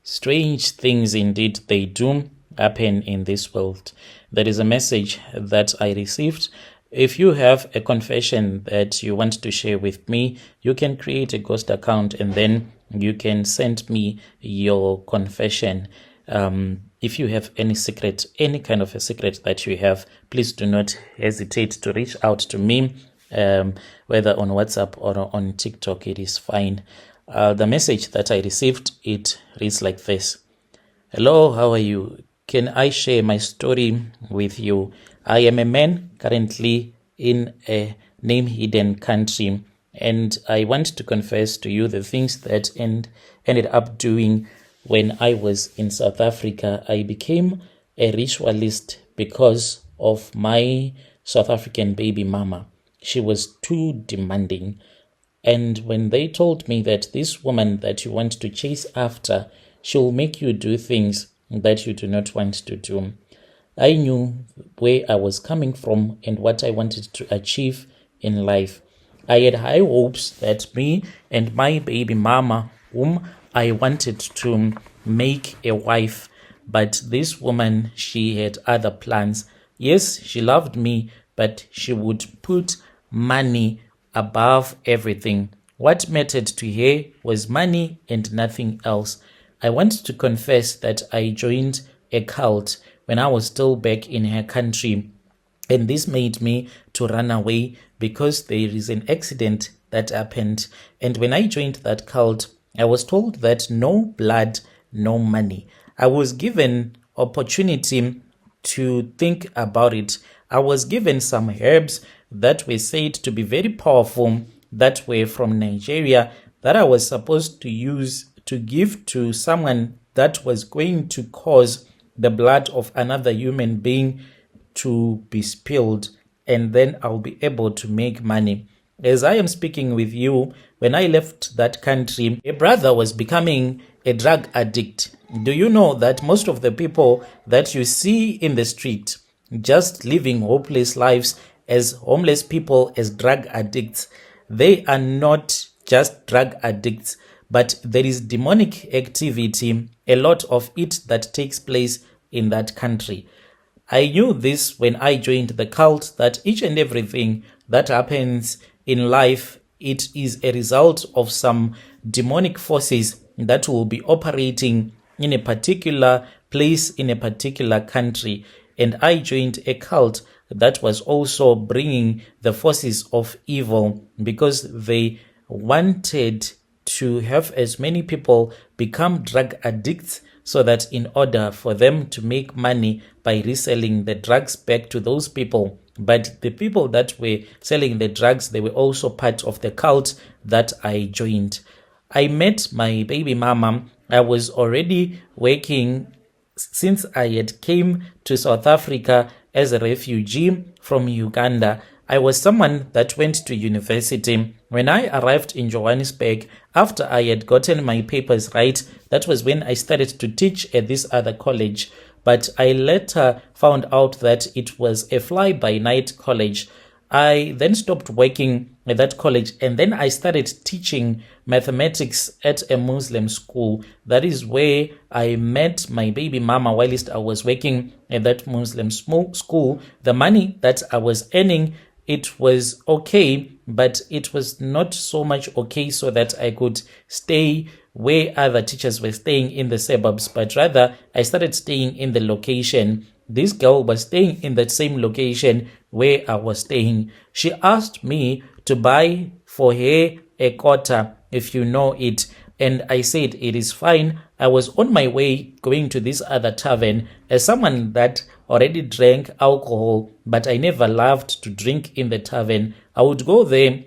Strange things indeed they do happen in this world. There is a message that I received. If you have a confession that you want to share with me, you can create a ghost account and then you can send me your confession. If you have any secret, any kind of a secret that you have, please do not hesitate to reach out to me, whether on WhatsApp or on TikTok, it is fine. The message that I received, it reads like this. Hello, how are you? Can I share my story with you? I am a man currently in a name-hidden country, and I want to confess to you the things that ended up doing when I was in South Africa. I became a ritualist because of my South African baby mama. She was too demanding. And when they told me that this woman that you want to chase after, she'll make you do things that you do not want to do, I knew where I was coming from and what I wanted to achieve in life. I had high hopes that me and my baby mama, whom I wanted to make a wife, but this woman, she had other plans. Yes, she loved me, but she would put money above everything. What mattered to her was money and nothing else. I want to confess that I joined a cult when I was still back in her country, and this made me to run away because there is an accident that happened. And when I joined that cult, I was told that no blood, no money. I was given opportunity to think about it. I was given some herbs that were said to be very powerful, that were from Nigeria, that I was supposed to use to give to someone that was going to cause the blood of another human being to be spilled, and then I'll be able to make money. As I am speaking with you, when I left that country, a brother was becoming a drug addict. Do you know that most of the people that you see in the street just living hopeless lives as homeless people, as drug addicts, they are not just drug addicts, but there is demonic activity, a lot of it that takes place in that country. I knew this when I joined the cult, that each and everything that happens in life, it is a result of some demonic forces that will be operating in a particular place, in a particular country. And I joined a cult that was also bringing the forces of evil because they wanted to have as many people become drug addicts, so that in order for them to make money by reselling the drugs back to those people. But the people that were selling the drugs, they were also part of the cult that I joined. I met my baby mama. I was already working since I had came to South Africa as a refugee from Uganda. I was someone that went to university. When I arrived in Johannesburg, after I had gotten my papers right, that was when I started to teach at this other college. But I later found out that it was a fly-by-night college. I then stopped working at that college, and then I started teaching mathematics at a Muslim school. That is where I met my baby mama whilst I was working at that Muslim school. The money that I was earning, it was okay, but it was not so much okay so that I could stay where other teachers were staying in the suburbs, but rather I started staying in the location. This girl was staying in that same location where I was staying. She asked me to buy for her a quarter, if you know it. And I said, it is fine. I was on my way going to this other tavern as someone that already drank alcohol, but I never loved to drink in the tavern. I would go there,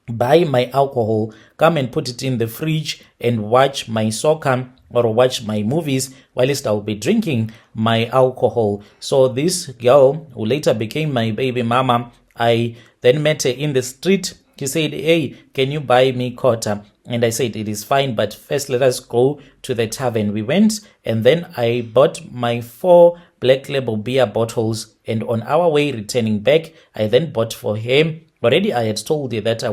buy my alcohol, come and put it in the fridge and watch my soccer or watch my movies whilst I'll be drinking my alcohol. So this girl, who later became my baby mama, I then met her in the street. She said, hey, can you buy me quarter? And I said, it is fine, but first let us go to the tavern. We went, and then I bought my 4 Black Label beer bottles, and on our way returning back, I then bought for him. Already I had told you that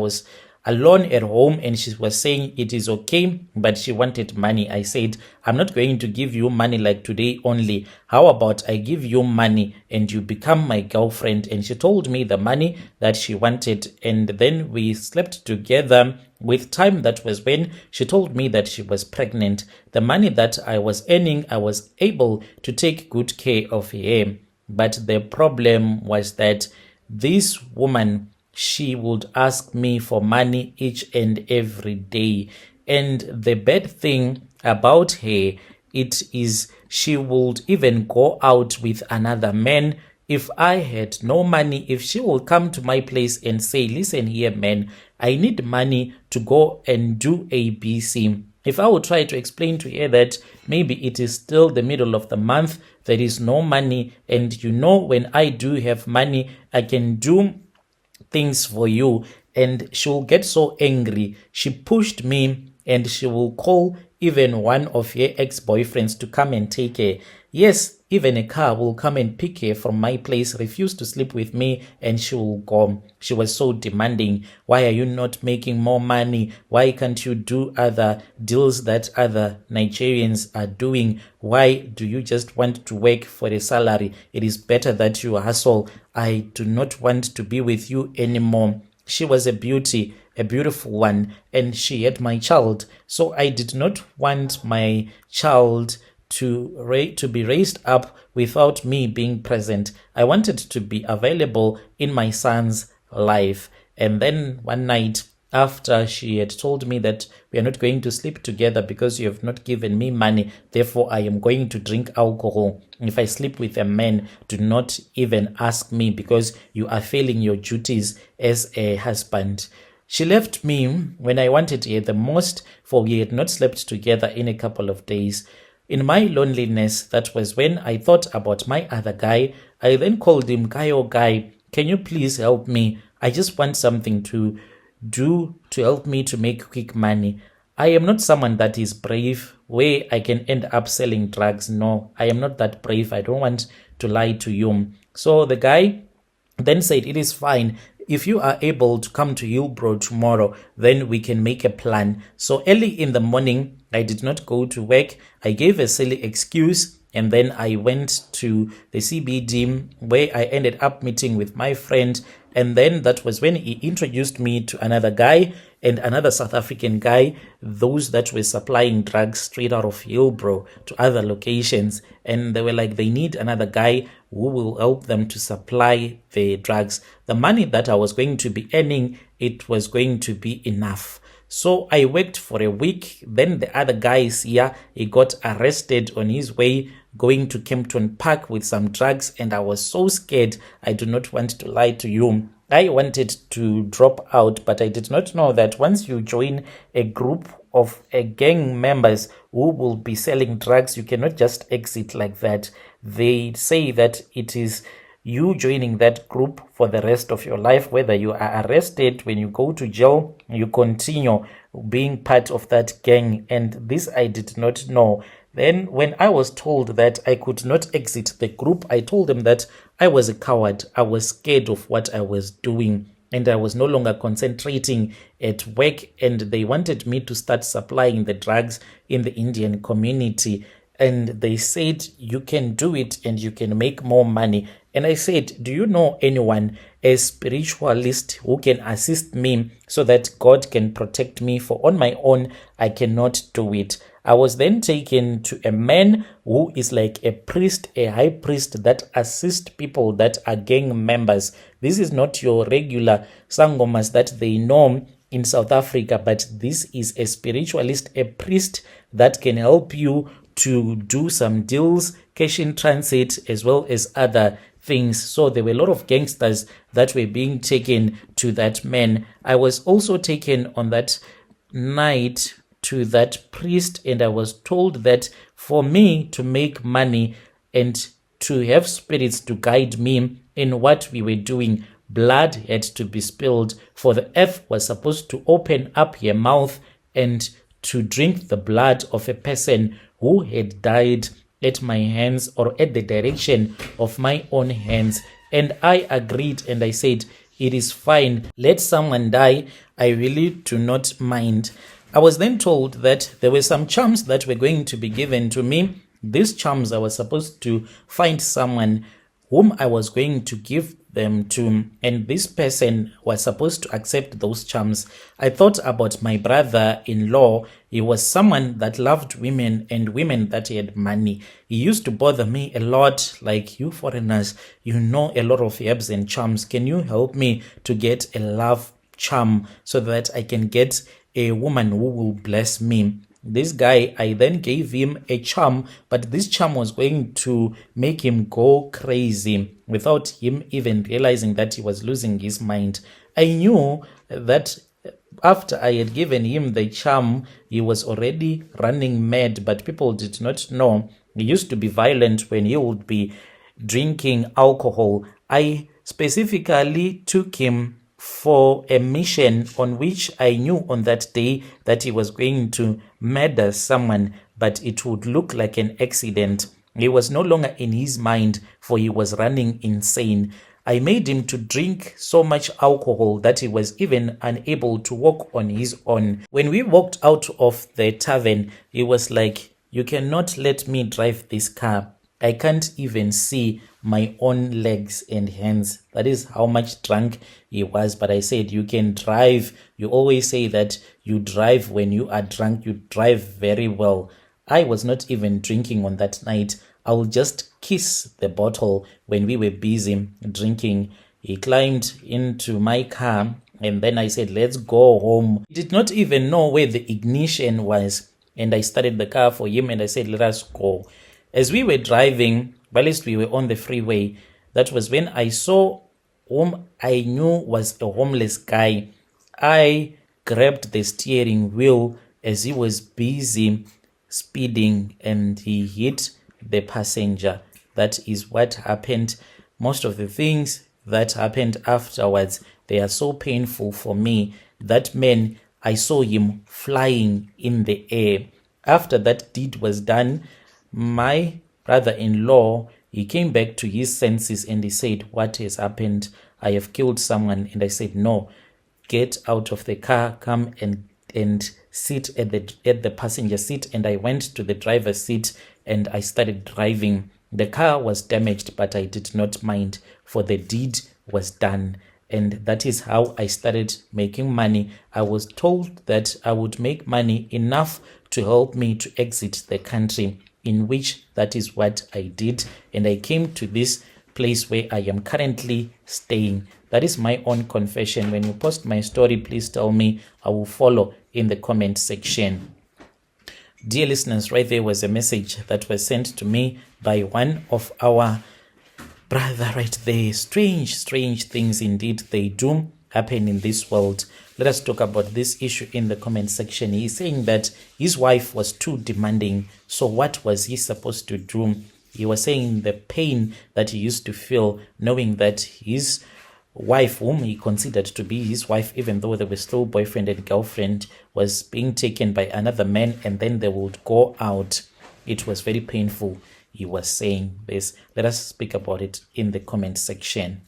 alone at home, and she was saying it is okay, but she wanted money. I said, I'm not going to give you money like today only. How about I give you money and you become my girlfriend? And she told me the money that she wanted, and then we slept together. With time, that was when she told me that she was pregnant. The money that I was earning, I was able to take good care of her. But the problem was that this woman, she would ask me for money each and every day. And the bad thing about her, it is she would even go out with another man. If I had no money, if she will come to my place and say, listen here, man, I need money to go and do ABC. If I would try to explain to her that maybe it is still the middle of the month, there is no money, and when I do have money, I can do things for you, and she will get so angry. She pushed me, and she will call even one of her ex-boyfriends to come and take her. Yes, even a car will come and pick her from my place, refuse to sleep with me, and she will go. She was so demanding. Why are you not making more money? Why can't you do other deals that other Nigerians are doing? Why do you just want to work for a salary? It is better that you hustle. I do not want to be with you anymore. She was a beauty, a beautiful one, and she had my child. So I did not want my child to be raised up without me being present. I wanted to be available in my son's life. And then one night, after she had told me that we are not going to sleep together because you have not given me money, therefore I am going to drink alcohol. If I sleep with a man, do not even ask me because you are failing your duties as a husband. She left me when I wanted her the most, for we had not slept together in a couple of days. In my loneliness, that was when I thought about my other guy. I then called him, guy, oh guy, can you please help me? I just want something to do to help me to make quick money. I am not someone that is brave where I can end up selling drugs. No, I am not that brave. I don't want to lie to you. So the guy then said, it is fine. If you are able to come to Hillbrow tomorrow, then we can make a plan. So early in the morning, I did not go to work. I gave a silly excuse, and then I went to the CBD where I ended up meeting with my friend. And then that was when he introduced me to another guy and another South African guy, those that were supplying drugs straight out of Hillbrow to other locations. And they were like, they need another guy who will help them to supply the drugs. The money that I was going to be earning, it was going to be enough. So I worked for a week. Then the other guys here, he got arrested on his way going to Kempton Park with some drugs, and I was so scared. I do not want to lie to you. I wanted to drop out, but I did not know that once you join a group of gang members who will be selling drugs, you cannot just exit like that. They say that it is you joining that group for the rest of your life. Whether you are arrested, when you go to jail, you continue being part of that gang. And this I did not know. Then when I was told that I could not exit the group, I told them that I was a coward. I was scared of what I was doing, and I was no longer concentrating at work, and they wanted me to start supplying the drugs in the Indian community. And they said, you can do it and you can make more money. And I said, do you know anyone, a spiritualist, who can assist me so that God can protect me? For on my own, I cannot do it. I was then taken to a man who is like a priest, a high priest that assists people that are gang members. This is not your regular sangomas that they know in South Africa, but this is a spiritualist, a priest that can help you to do some deals, cash in transit, as well as other things. So there were a lot of gangsters that were being taken to that man. I was also taken on that night to that priest, and I was told that for me to make money and to have spirits to guide me in what we were doing, blood had to be spilled, for the earth was supposed to open up her mouth and to drink the blood of a person who had died at my hands or at the direction of my own hands. And I agreed, and I said, it is fine. Let someone die. I really do not mind. I was then told that there were some charms that were going to be given to me. These charms, I was supposed to find someone whom I was going to give them to, and this person was supposed to accept those charms. I thought about my brother-in-law. He was someone that loved women and women that had money. He used to bother me a lot, like, you foreigners, you know a lot of herbs and charms. Can you help me to get a love charm so that I can get a woman who will bless me? This guy, I then gave him a charm, but this charm was going to make him go crazy without him even realizing that he was losing his mind. I knew that after I had given him the charm, he was already running mad, but people did not know. He used to be violent when he would be drinking alcohol. I specifically took him for a mission on which I knew on that day that he was going to murder someone, but it would look like an accident. He was no longer in his mind, for he was running insane. I made him to drink so much alcohol that he was even unable to walk on his own. When we walked out of the tavern, he was like, "You cannot let me drive this car. I can't even see my own legs and hands." That is how much drunk he was. But I said, "You can drive. You always say that you drive when you are drunk. You drive very well." I was not even drinking on that night. I will just kiss the bottle when we were busy drinking. He climbed into my car and then I said, "Let's go home." He did not even know where the ignition was. And I started the car for him and I said, "Let us go." As we were driving, whilst we were on the freeway, that was when I saw whom I knew was a homeless guy. I grabbed the steering wheel as he was busy speeding and he hit the passenger. That is what happened. Most of the things that happened afterwards, they are so painful for me. That man, I saw him flying in the air. After that deed was done, my brother-in-law, he came back to his senses and he said, "What has happened? I have killed someone." And I said, "No, get out of the car, come and sit at the passenger seat." And I went to the driver's seat and I started driving. The car was damaged, but I did not mind, for the deed was done. And that is how I started making money. I was told that I would make money enough to help me to exit the country, in which that is what I did. And I came to this place where I am currently staying. That is my own confession. When you post my story, please tell me. I will follow in the comment section. Dear listeners, right there was a message that was sent to me by one of our brother right there. Strange things indeed they do happen in this world. Let us talk about this issue in the comment section. He is saying that his wife was too demanding. So what was he supposed to do? He was saying the pain that he used to feel knowing that his wife, whom he considered to be his wife, even though they were still boyfriend and girlfriend, was being taken by another man and then they would go out. It was very painful. He was saying this. Let us speak about it in the comment section.